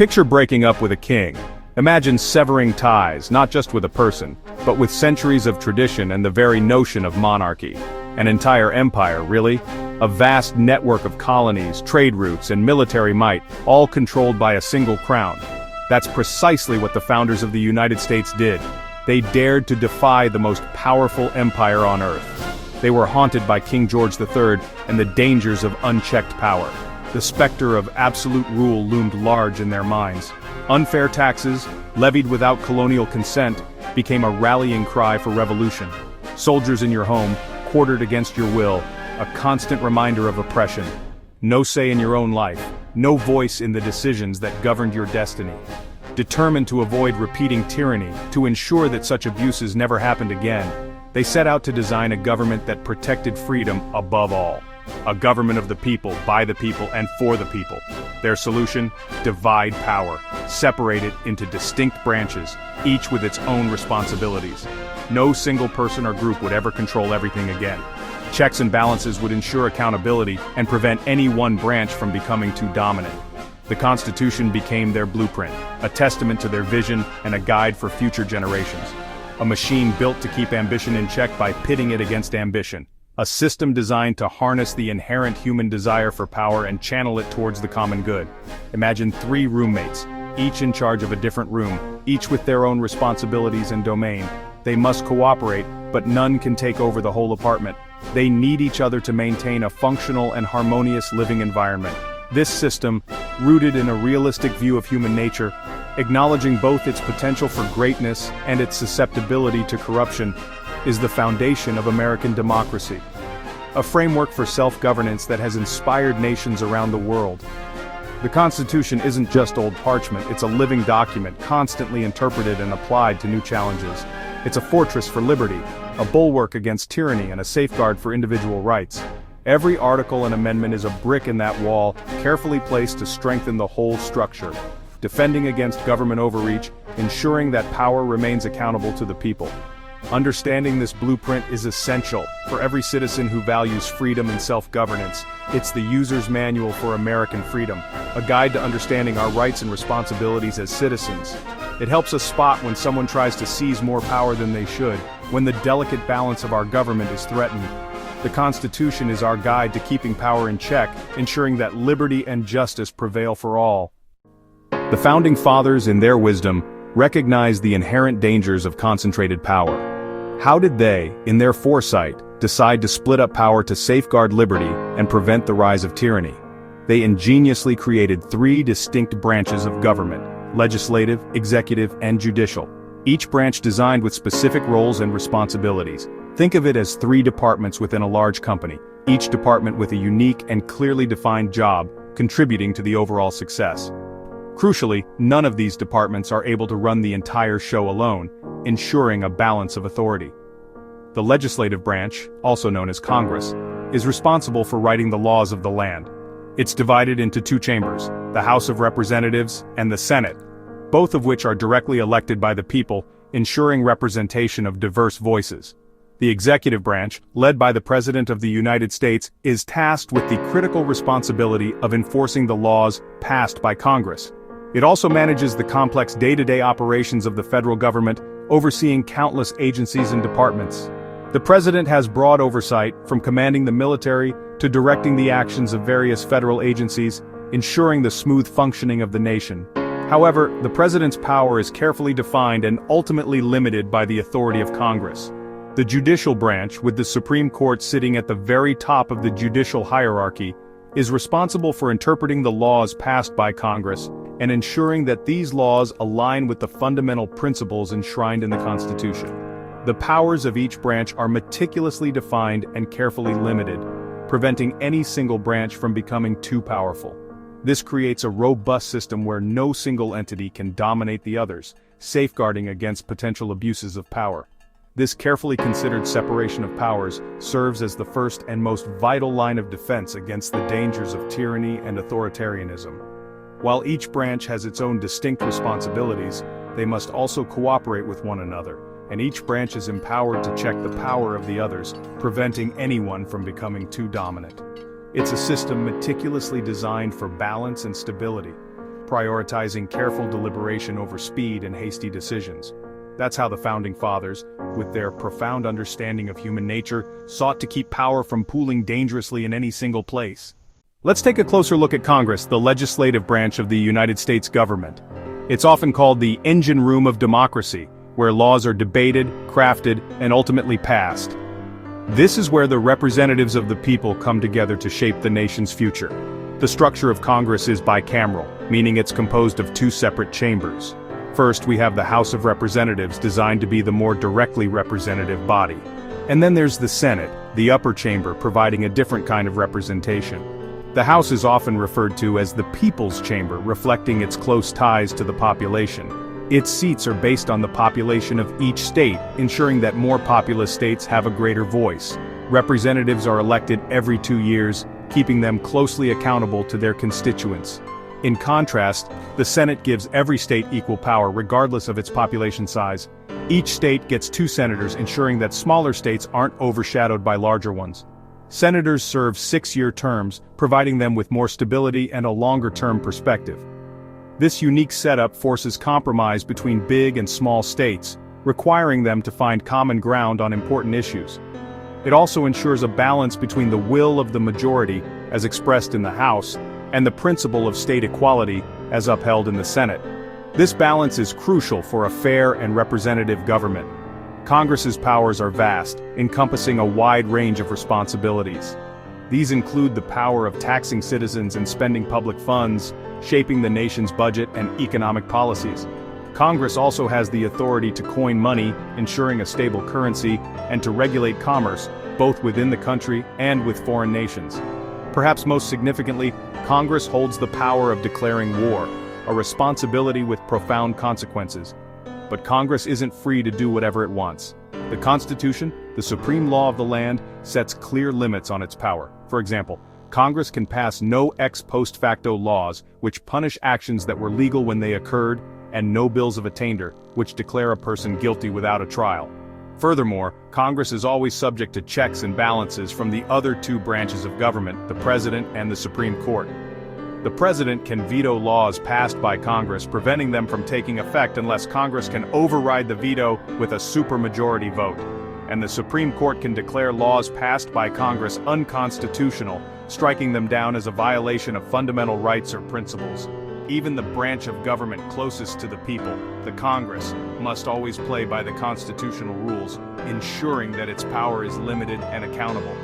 Picture breaking up with a king. Imagine severing ties, not just with a person, but with centuries of tradition and the very notion of monarchy. An entire empire, really? A vast network of colonies, trade routes, and military might, all controlled by a single crown. That's precisely what the founders of the United States did. They dared to defy the most powerful empire on earth. They were haunted by King George III and the dangers of unchecked power. The specter of absolute rule loomed large in their minds. Unfair taxes, levied without colonial consent, became a rallying cry for revolution. Soldiers in your home, quartered against your will, a constant reminder of oppression. No say in your own life, no voice in the decisions that governed your destiny. Determined to avoid repeating tyranny, to ensure that such abuses never happened again, they set out to design a government that protected freedom above all. A government of the people, by the people, and for the people. Their solution? Divide power. Separate it into distinct branches, each with its own responsibilities. No single person or group would ever control everything again. Checks and balances would ensure accountability and prevent any one branch from becoming too dominant. The Constitution became their blueprint, a testament to their vision and a guide for future generations. A machine built to keep ambition in check by pitting it against ambition. A system designed to harness the inherent human desire for power and channel it towards the common good. Imagine 3 roommates, each in charge of a different room, each with their own responsibilities and domain. They must cooperate, but none can take over the whole apartment. They need each other to maintain a functional and harmonious living environment. This system, rooted in a realistic view of human nature, acknowledging both its potential for greatness and its susceptibility to corruption, is the foundation of American democracy. A framework for self-governance that has inspired nations around the world. The Constitution isn't just old parchment, it's a living document constantly interpreted and applied to new challenges. It's a fortress for liberty, a bulwark against tyranny, and a safeguard for individual rights. Every article and amendment is a brick in that wall, carefully placed to strengthen the whole structure, defending against government overreach, ensuring that power remains accountable to the people. Understanding this blueprint is essential for every citizen who values freedom and self-governance. It's the user's manual for American freedom, a guide to understanding our rights and responsibilities as citizens. It helps us spot when someone tries to seize more power than they should, when the delicate balance of our government is threatened. The Constitution is our guide to keeping power in check, ensuring that liberty and justice prevail for all. The Founding Fathers, in their wisdom, recognized the inherent dangers of concentrated power. How did they, in their foresight, decide to split up power to safeguard liberty and prevent the rise of tyranny? They ingeniously created 3 distinct branches of government: legislative, executive, and judicial. Each branch designed with specific roles and responsibilities. Think of it as 3 departments within a large company, each department with a unique and clearly defined job, contributing to the overall success. Crucially, none of these departments are able to run the entire show alone, ensuring a balance of authority. The legislative branch, also known as Congress, is responsible for writing the laws of the land. It's divided into 2 chambers, the House of Representatives and the Senate, both of which are directly elected by the people, ensuring representation of diverse voices. The executive branch, led by the President of the United States, is tasked with the critical responsibility of enforcing the laws passed by Congress. It also manages the complex day-to-day operations of the federal government, overseeing countless agencies and departments. The president has broad oversight, from commanding the military to directing the actions of various federal agencies, ensuring the smooth functioning of the nation. However, the president's power is carefully defined and ultimately limited by the authority of Congress. The judicial branch, with the Supreme Court sitting at the very top of the judicial hierarchy, is responsible for interpreting the laws passed by Congress and ensuring that these laws align with the fundamental principles enshrined in the Constitution. The powers of each branch are meticulously defined and carefully limited, preventing any single branch from becoming too powerful. This creates a robust system where no single entity can dominate the others, safeguarding against potential abuses of power. This carefully considered separation of powers serves as the first and most vital line of defense against the dangers of tyranny and authoritarianism. While each branch has its own distinct responsibilities, they must also cooperate with one another, and each branch is empowered to check the power of the others, preventing anyone from becoming too dominant. It's a system meticulously designed for balance and stability, prioritizing careful deliberation over speed and hasty decisions. That's how the Founding Fathers, with their profound understanding of human nature, sought to keep power from pooling dangerously in any single place. Let's take a closer look at Congress, the legislative branch of the United States government. It's often called the engine room of democracy, where laws are debated, crafted, and ultimately passed. This is where the representatives of the people come together to shape the nation's future. The structure of Congress is bicameral, meaning it's composed of two separate chambers. First, we have the House of Representatives, designed to be the more directly representative body. And then there's the Senate, the upper chamber, providing a different kind of representation. The House is often referred to as the People's Chamber, reflecting its close ties to the population. Its seats are based on the population of each state, ensuring that more populous states have a greater voice. Representatives are elected every 2 years, keeping them closely accountable to their constituents. In contrast, the Senate gives every state equal power regardless of its population size. Each state gets 2 senators, ensuring that smaller states aren't overshadowed by larger ones. Senators serve 6-year terms, providing them with more stability and a longer-term perspective. This unique setup forces compromise between big and small states, requiring them to find common ground on important issues. It also ensures a balance between the will of the majority, as expressed in the House, and the principle of state equality, as upheld in the Senate. This balance is crucial for a fair and representative government. Congress's powers are vast, encompassing a wide range of responsibilities. These include the power of taxing citizens and spending public funds, shaping the nation's budget and economic policies. Congress also has the authority to coin money, ensuring a stable currency, and to regulate commerce, both within the country and with foreign nations. Perhaps most significantly, Congress holds the power of declaring war, a responsibility with profound consequences. But Congress isn't free to do whatever it wants. The Constitution, the supreme law of the land, sets clear limits on its power. For example, Congress can pass no ex post facto laws, which punish actions that were legal when they occurred, and no bills of attainder, which declare a person guilty without a trial. Furthermore, Congress is always subject to checks and balances from the other 2 branches of government, the President and the Supreme Court. The President can veto laws passed by Congress, preventing them from taking effect unless Congress can override the veto with a supermajority vote. And the Supreme Court can declare laws passed by Congress unconstitutional, striking them down as a violation of fundamental rights or principles. Even the branch of government closest to the people, the Congress, must always play by the constitutional rules, ensuring that its power is limited and accountable.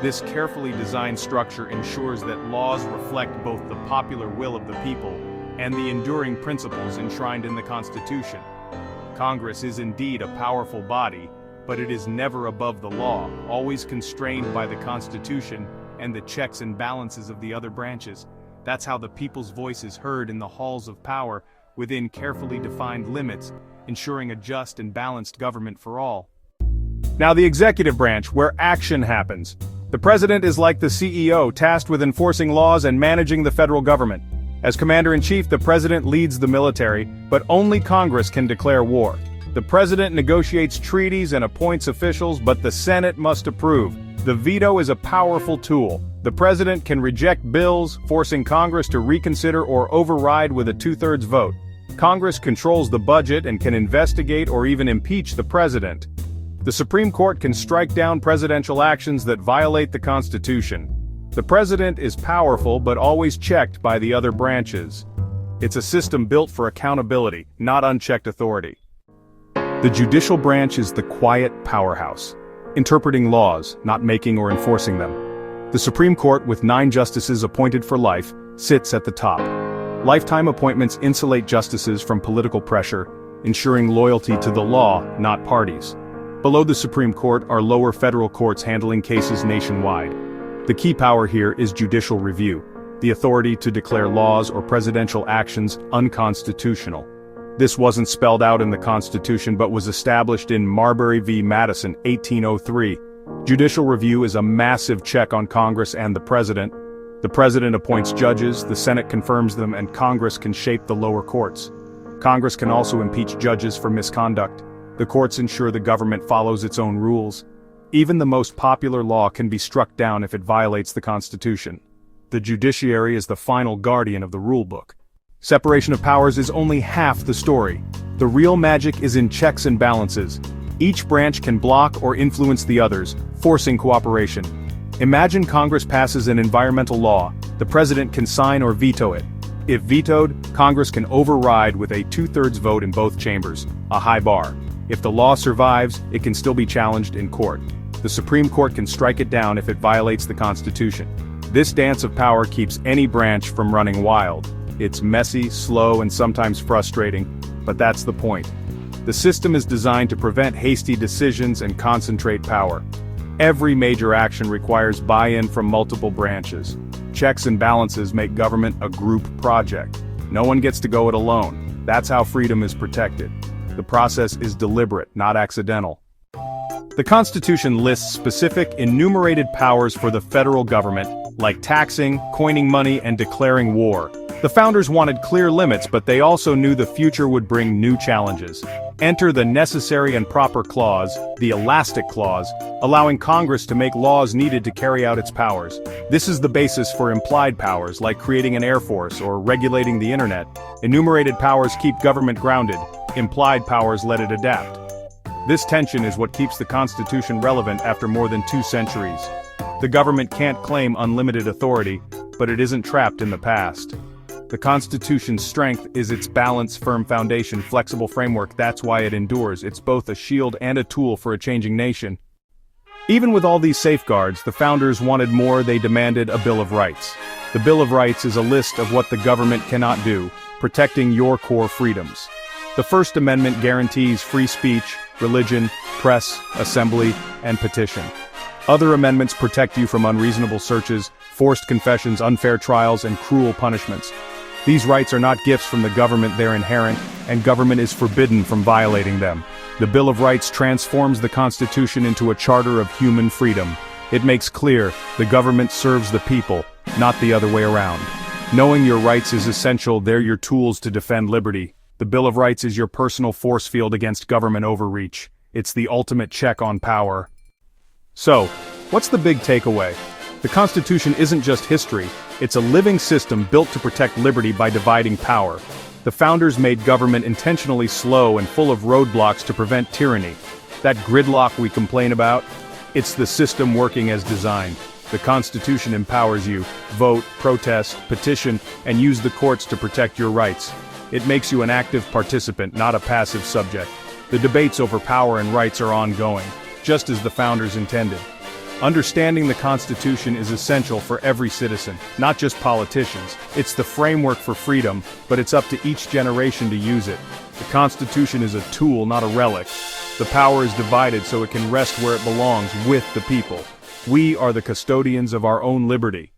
This carefully designed structure ensures that laws reflect both the popular will of the people and the enduring principles enshrined in the Constitution. Congress is indeed a powerful body, but it is never above the law, always constrained by the Constitution and the checks and balances of the other branches. That's how the people's voice is heard in the halls of power, within carefully defined limits, ensuring a just and balanced government for all. Now the executive branch, where action happens. The President is like the CEO, tasked with enforcing laws and managing the federal government. As Commander-in-Chief, the President leads the military, but only Congress can declare war. The President negotiates treaties and appoints officials, but the Senate must approve. The veto is a powerful tool. The President can reject bills, forcing Congress to reconsider or override with a 2/3 vote. Congress controls the budget and can investigate or even impeach the President. The Supreme Court can strike down presidential actions that violate the Constitution. The President is powerful but always checked by the other branches. It's a system built for accountability, not unchecked authority. The judicial branch is the quiet powerhouse, interpreting laws, not making or enforcing them. The Supreme Court, with 9 justices appointed for life, sits at the top. Lifetime appointments insulate justices from political pressure, ensuring loyalty to the law, not parties. Below the Supreme Court are lower federal courts handling cases nationwide. The key power here is judicial review, the authority to declare laws or presidential actions unconstitutional. This wasn't spelled out in the Constitution but was established in Marbury v. Madison, 1803. Judicial review is a massive check on Congress and the President. The President appoints judges, the Senate confirms them, and Congress can shape the lower courts. Congress can also impeach judges for misconduct. The courts ensure the government follows its own rules. Even the most popular law can be struck down if it violates the Constitution. The judiciary is the final guardian of the rulebook. Separation of powers is only half the story. The real magic is in checks and balances. Each branch can block or influence the others, forcing cooperation. Imagine Congress passes an environmental law. The president can sign or veto it. If vetoed, Congress can override with a 2/3 vote in both chambers, a high bar. If the law survives, it can still be challenged in court. The Supreme Court can strike it down if it violates the Constitution. This dance of power keeps any branch from running wild. It's messy, slow, and sometimes frustrating, but that's the point. The system is designed to prevent hasty decisions and concentrate power. Every major action requires buy-in from multiple branches. Checks and balances make government a group project. No one gets to go it alone. That's how freedom is protected. The process is deliberate, not accidental. The Constitution lists specific, enumerated powers for the federal government, like taxing, coining money, and declaring war. The founders wanted clear limits, but they also knew the future would bring new challenges. Enter the necessary and proper clause, the elastic clause, allowing Congress to make laws needed to carry out its powers. This is the basis for implied powers, like creating an air force or regulating the internet. Enumerated powers keep government grounded. Implied powers let it adapt. This tension is what keeps the Constitution relevant after more than 2 centuries. The government can't claim unlimited authority, but it isn't trapped in the past. The Constitution's strength is its balanced, firm foundation, flexible framework. That's why it endures. It's both a shield and a tool for a changing nation. Even with all these safeguards, the founders wanted more. They demanded a Bill of Rights. The Bill of Rights is a list of what the government cannot do, protecting your core freedoms. The First Amendment guarantees free speech, religion, press, assembly, and petition. Other amendments protect you from unreasonable searches, forced confessions, unfair trials, and cruel punishments. These rights are not gifts from the government, they're inherent, and government is forbidden from violating them. The Bill of Rights transforms the Constitution into a charter of human freedom. It makes clear the government serves the people, not the other way around. Knowing your rights is essential. They're your tools to defend liberty. The Bill of Rights is your personal force field against government overreach. It's the ultimate check on power. So, what's the big takeaway? The Constitution isn't just history, it's a living system built to protect liberty by dividing power. The founders made government intentionally slow and full of roadblocks to prevent tyranny. That gridlock we complain about? It's the system working as designed. The Constitution empowers you. Vote, protest, petition, and use the courts to protect your rights. It makes you an active participant, not a passive subject. The debates over power and rights are ongoing, just as the founders intended. Understanding the Constitution is essential for every citizen, not just politicians. It's the framework for freedom, but it's up to each generation to use it. The Constitution is a tool, not a relic. The power is divided so it can rest where it belongs, with the people. We are the custodians of our own liberty.